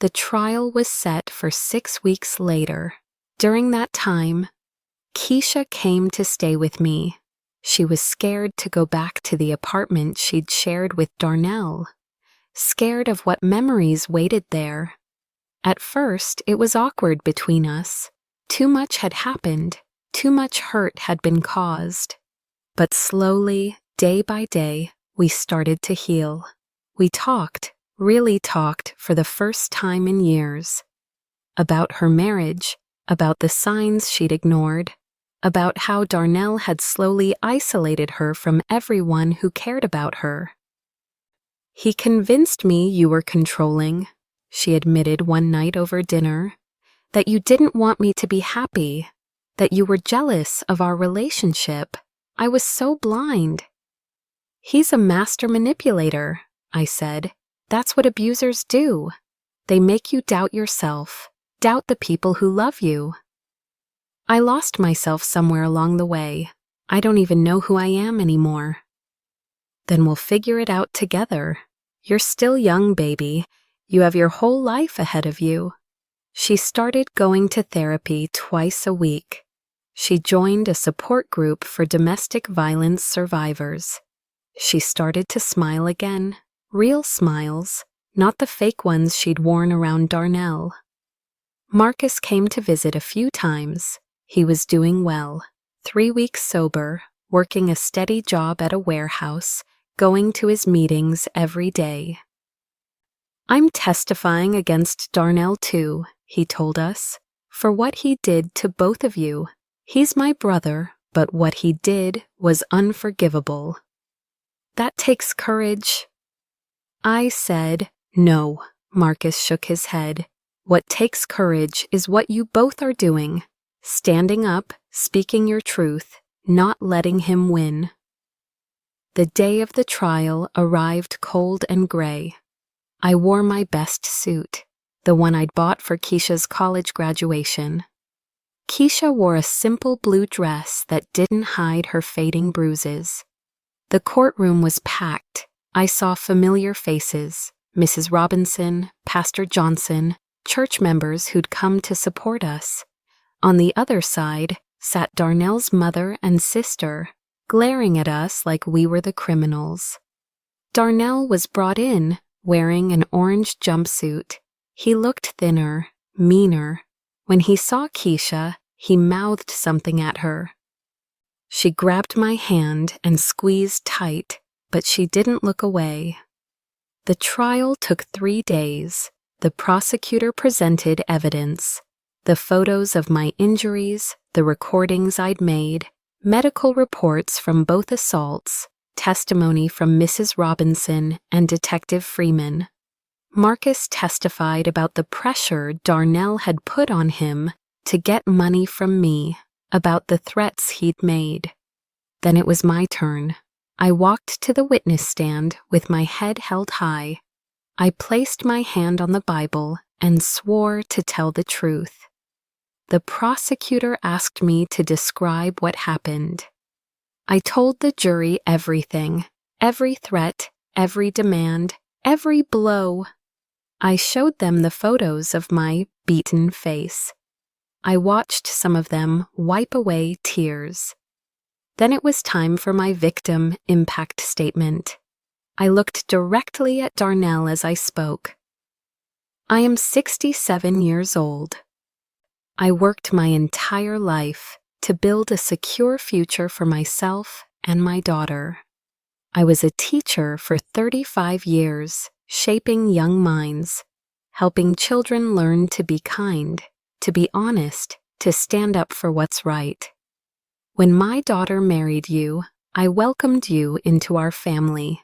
The trial was set for 6 weeks later. During that time, Keisha came to stay with me. She was scared to go back to the apartment she'd shared with Darnell, scared of what memories waited there. At first, it was awkward between us. Too much had happened. Too much hurt had been caused. But slowly, day by day, we started to heal. We talked, really talked for the first time in years. About her marriage, about the signs she'd ignored, about how Darnell had slowly isolated her from everyone who cared about her. He convinced me you were controlling, she admitted one night over dinner, that you didn't want me to be happy, that you were jealous of our relationship. I was so blind. He's a master manipulator, I said. That's what abusers do. They make you doubt yourself, doubt the people who love you. I lost myself somewhere along the way. I don't even know who I am anymore. Then we'll figure it out together. You're still young, baby. You have your whole life ahead of you. She started going to therapy twice a week. She joined a support group for domestic violence survivors. She started to smile again, real smiles, not the fake ones she'd worn around Darnell. Marcus came to visit a few times. He was doing well, 3 weeks sober, working a steady job at a warehouse, going to his meetings every day. I'm testifying against Darnell too, he told us, for what he did to both of you. He's my brother, but what he did was unforgivable. That takes courage. I said, no. Marcus shook his head. What takes courage is what you both are doing. Standing up, speaking your truth, not letting him win. The day of the trial arrived cold and gray. I wore my best suit, the one I'd bought for Keisha's college graduation. Keisha wore a simple blue dress that didn't hide her fading bruises. The courtroom was packed. I saw familiar faces, Mrs. Robinson, Pastor Johnson, church members who'd come to support us. On the other side sat Darnell's mother and sister, glaring at us like we were the criminals. Darnell was brought in, wearing an orange jumpsuit. He looked thinner, meaner. When he saw Keisha, he mouthed something at her. She grabbed my hand and squeezed tight, but she didn't look away. The trial took 3 days. The prosecutor presented evidence. The photos of my injuries, the recordings I'd made, medical reports from both assaults, testimony from Mrs. Robinson and Detective Freeman. Marcus testified about the pressure Darnell had put on him to get money from me. about the threats he'd made. Then it was my turn. I walked to the witness stand with my head held high. I placed my hand on the Bible and swore to tell the truth. The prosecutor asked me to describe what happened. I told the jury everything, every threat, every demand, every blow. I showed them the photos of my beaten face. I watched some of them wipe away tears. Then it was time for my victim impact statement. I looked directly at Darnell as I spoke. I am 67 years old. I worked my entire life to build a secure future for myself and my daughter. I was a teacher for 35 years, shaping young minds, helping children learn to be kind, to be honest, to stand up for what's right. When my daughter married you, I welcomed you into our family.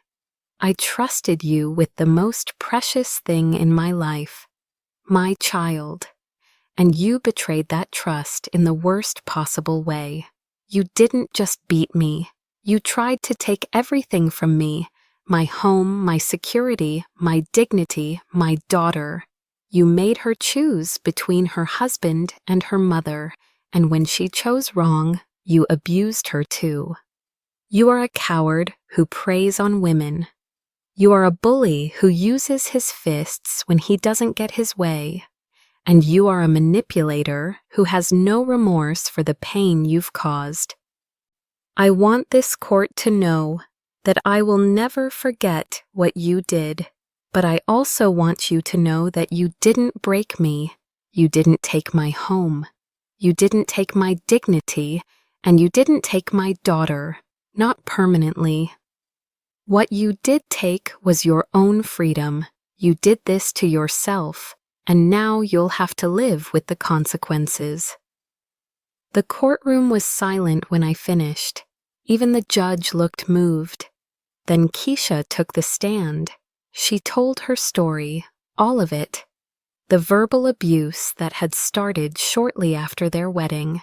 I trusted you with the most precious thing in my life, my child. And you betrayed that trust in the worst possible way. You didn't just beat me. You tried to take everything from me, my home, my security, my dignity, my daughter. You made her choose between her husband and her mother, and when she chose wrong, you abused her too. You are a coward who preys on women. You are a bully who uses his fists when he doesn't get his way. And you are a manipulator who has no remorse for the pain you've caused. I want this court to know that I will never forget what you did, but I also want you to know that you didn't break me, you didn't take my home, you didn't take my dignity, and you didn't take my daughter, not permanently. What you did take was your own freedom. You did this to yourself. And now you'll have to live with the consequences. The courtroom was silent when I finished. Even the judge looked moved. Then Keisha took the stand. She told her story, all of it. The verbal abuse that had started shortly after their wedding.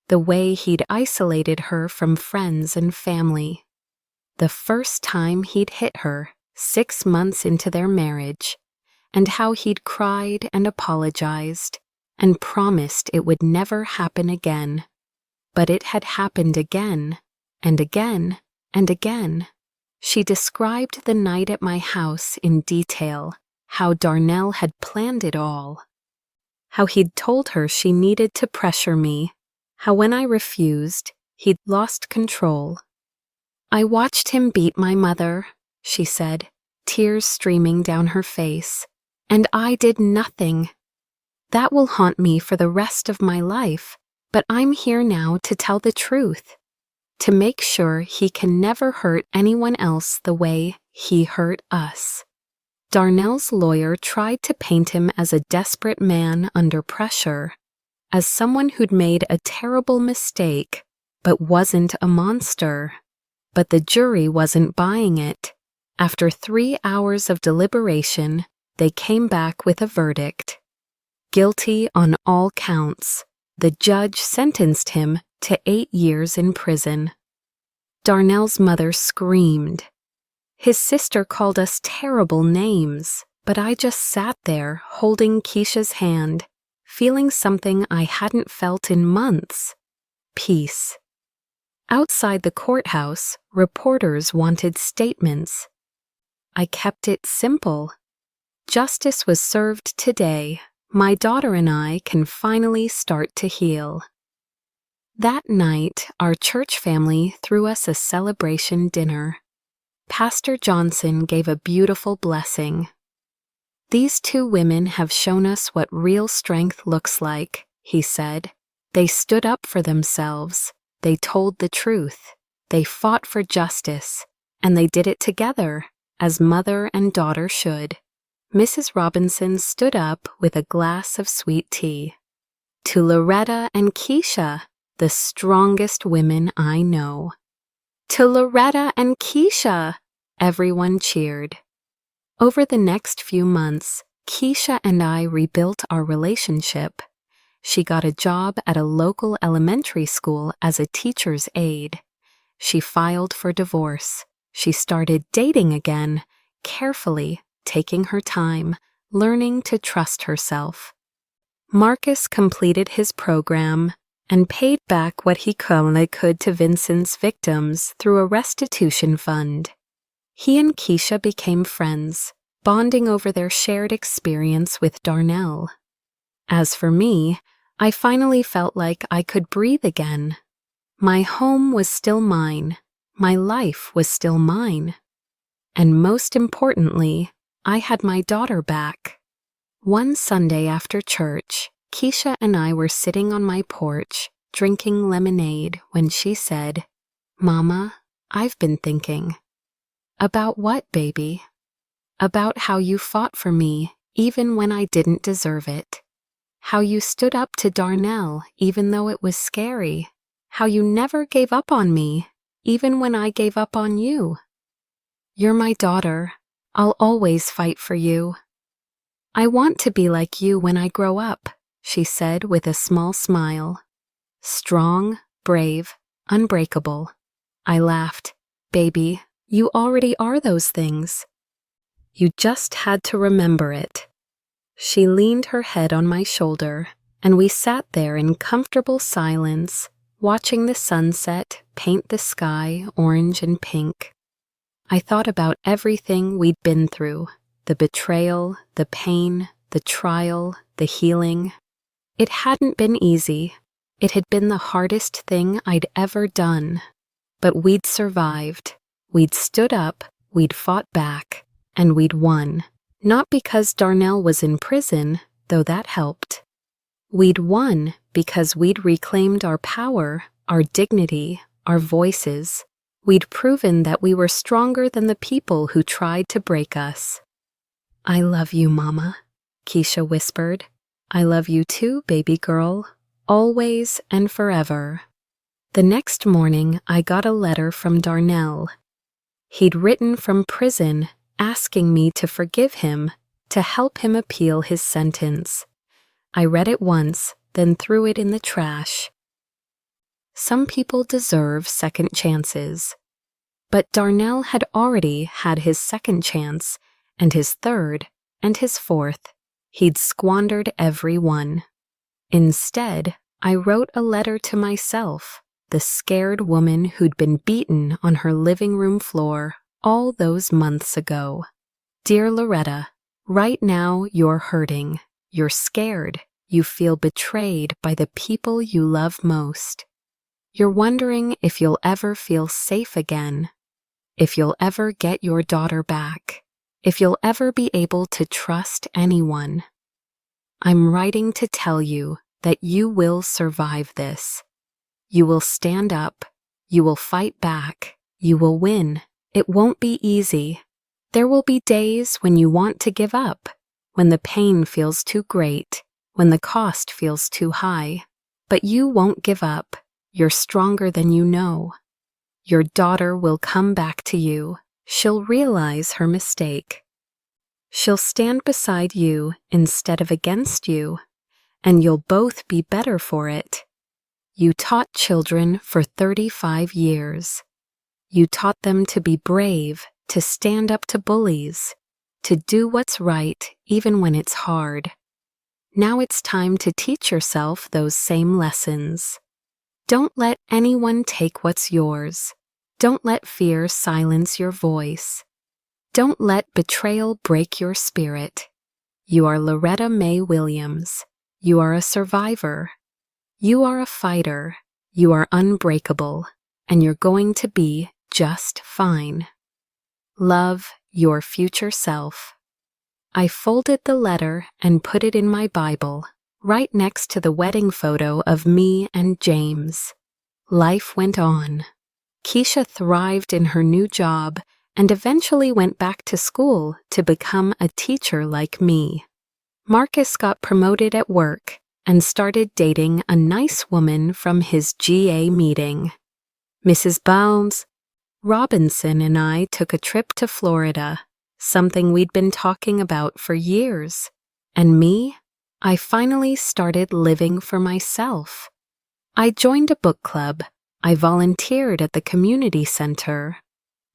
The way he'd isolated her from friends and family. The first time he'd hit her, 6 months into their marriage. And how he'd cried and apologized and promised it would never happen again. But it had happened again, and again, and again. She described the night at my house in detail, how Darnell had planned it all. How he'd told her she needed to pressure me, how when I refused, he'd lost control. I watched him beat my mother, she said, tears streaming down her face. And I did nothing. That will haunt me for the rest of my life, but I'm here now to tell the truth, to make sure he can never hurt anyone else the way he hurt us. Darnell's lawyer tried to paint him as a desperate man under pressure, as someone who'd made a terrible mistake, but wasn't a monster. But the jury wasn't buying it. After 3 hours of deliberation, they came back with a verdict. Guilty on all counts. The judge sentenced him to 8 years in prison. Darnell's mother screamed. His sister called us terrible names, but I just sat there holding Keisha's hand, feeling something I hadn't felt in months. Peace. Outside the courthouse, reporters wanted statements. I kept it simple. Justice was served today. My daughter and I can finally start to heal. That night, our church family threw us a celebration dinner. Pastor Johnson gave a beautiful blessing. These 2 women have shown us what real strength looks like, he said. They stood up for themselves. They told the truth. They fought for justice. And they did it together, as mother and daughter should. Mrs. Robinson stood up with a glass of sweet tea. To Loretta and Keisha, the strongest women I know. To Loretta and Keisha, everyone cheered. Over the next few months, Keisha and I rebuilt our relationship. She got a job at a local elementary school as a teacher's aide. She filed for divorce. She started dating again, carefully, taking her time, learning to trust herself. Marcus completed his program and paid back what he could to Vincent's victims through a restitution fund. He and Keisha became friends, bonding over their shared experience with Darnell. As for me, I finally felt like I could breathe again. My home was still mine. My life was still mine. And most importantly, I had my daughter back. One Sunday after church, Keisha and I were sitting on my porch, drinking lemonade, when she said, "Mama, I've been thinking." "About what, baby?" "About how you fought for me, even when I didn't deserve it. How you stood up to Darnell, even though it was scary. How you never gave up on me, even when I gave up on you. You're my daughter. I'll always fight for you." "I want to be like you when I grow up," she said with a small smile. "Strong, brave, unbreakable." I laughed. "Baby, you already are those things. You just had to remember it." She leaned her head on my shoulder, and we sat there in comfortable silence, watching the sunset paint the sky orange and pink. I thought about everything we'd been through, the betrayal, the pain, the trial, the healing. It hadn't been easy. It had been the hardest thing I'd ever done. But we'd survived. We'd stood up, we'd fought back, and we'd won. Not because Darnell was in prison, though that helped. We'd won because we'd reclaimed our power, our dignity, our voices. We'd proven that we were stronger than the people who tried to break us. "I love you, Mama," Keisha whispered. "I love you too, baby girl, always and forever." The next morning, I got a letter from Darnell. He'd written from prison, asking me to forgive him, to help him appeal his sentence. I read it once, then threw it in the trash. Some people deserve second chances. But Darnell had already had his second chance, and his third, and his fourth. He'd squandered every one. Instead, I wrote a letter to myself, the scared woman who'd been beaten on her living room floor all those months ago. "Dear Loretta, right now you're hurting. You're scared. You feel betrayed by the people you love most. You're wondering if you'll ever feel safe again, if you'll ever get your daughter back, if you'll ever be able to trust anyone. I'm writing to tell you that you will survive this. You will stand up. You will fight back. You will win. It won't be easy. There will be days when you want to give up, when the pain feels too great, when the cost feels too high. But you won't give up. You're stronger than you know. Your daughter will come back to you. She'll realize her mistake. She'll stand beside you instead of against you, and you'll both be better for it. You taught children for 35 years. You taught them to be brave, to stand up to bullies, to do what's right even when it's hard. Now it's time to teach yourself those same lessons. Don't let anyone take what's yours. Don't let fear silence your voice. Don't let betrayal break your spirit. You are Loretta Mae Williams. You are a survivor. You are a fighter. You are unbreakable, and you're going to be just fine. Love, your future self. I folded the letter and put it in my Bible, right next to the wedding photo of me and James. Life went on. Keisha thrived in her new job and eventually went back to school to become a teacher like me. Marcus got promoted at work and started dating a nice woman from his GA meeting. Mrs. Bounds Robinson and I took a trip to Florida, something we'd been talking about for years. And me? I finally started living for myself. I joined a book club. I volunteered at the community center.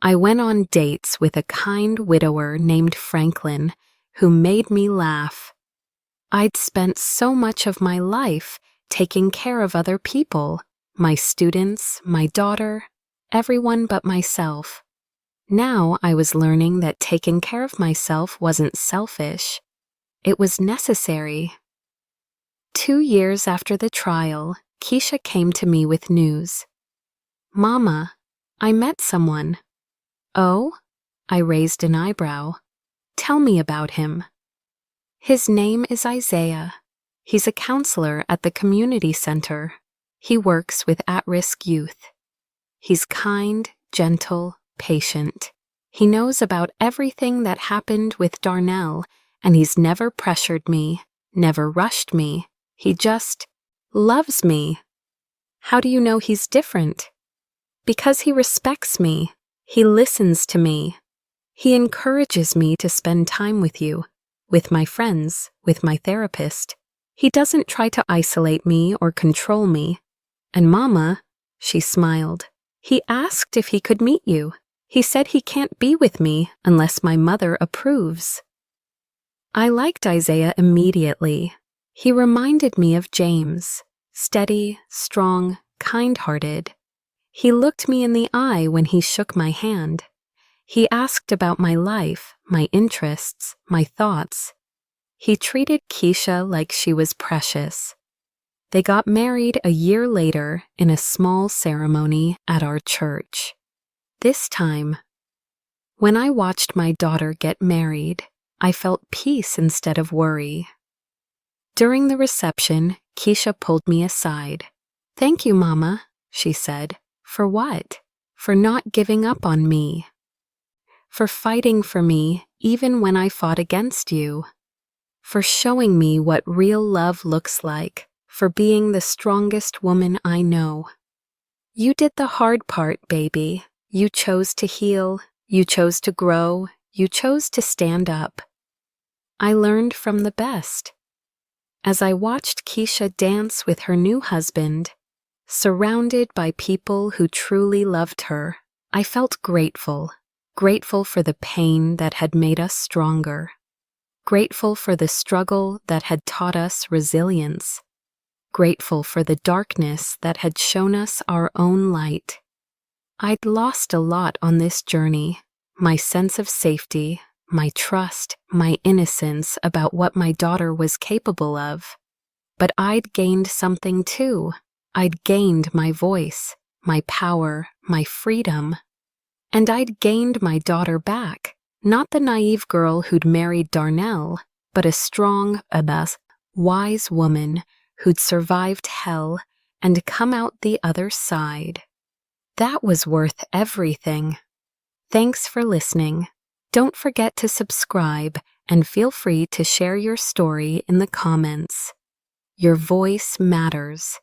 I went on dates with a kind widower named Franklin, who made me laugh. I'd spent so much of my life taking care of other people, my students, my daughter, everyone but myself. Now I was learning that taking care of myself wasn't selfish. It was necessary. 2 years after the trial, Keisha came to me with news. "Mama, I met someone." "Oh?" I raised an eyebrow. "Tell me about him." "His name is Isaiah. He's a counselor at the community center. He works with at-risk youth. He's kind, gentle, patient. He knows about everything that happened with Darnell, and he's never pressured me, never rushed me. He just loves me." "How do you know he's different?" "Because he respects me. He listens to me. He encourages me to spend time with you, with my friends, with my therapist. He doesn't try to isolate me or control me. And Mama," she smiled, "he asked if he could meet you. He said he can't be with me unless my mother approves." I liked Isaiah immediately. He reminded me of James, steady, strong, kind-hearted. He looked me in the eye when he shook my hand. He asked about my life, my interests, my thoughts. He treated Keisha like she was precious. They got married a year later in a small ceremony at our church. This time, when I watched my daughter get married, I felt peace instead of worry. During the reception, Keisha pulled me aside. "Thank you, Mama," she said. "For what?" "For not giving up on me. For fighting for me even when I fought against you. For showing me what real love looks like. For being the strongest woman I know. You did the hard part, baby. You chose to heal. You chose to grow. You chose to stand up. I learned from the best." As I watched Keisha dance with her new husband, surrounded by people who truly loved her, I felt grateful. Grateful for the pain that had made us stronger. Grateful for the struggle that had taught us resilience. Grateful for the darkness that had shown us our own light. I'd lost a lot on this journey. My sense of safety, my trust, my innocence about what my daughter was capable of. But I'd gained something too. I'd gained my voice, my power, my freedom. And I'd gained my daughter back, not the naive girl who'd married Darnell, but a strong, wise woman who'd survived hell and come out the other side. That was worth everything. Thanks for listening. Don't forget to subscribe and feel free to share your story in the comments. Your voice matters.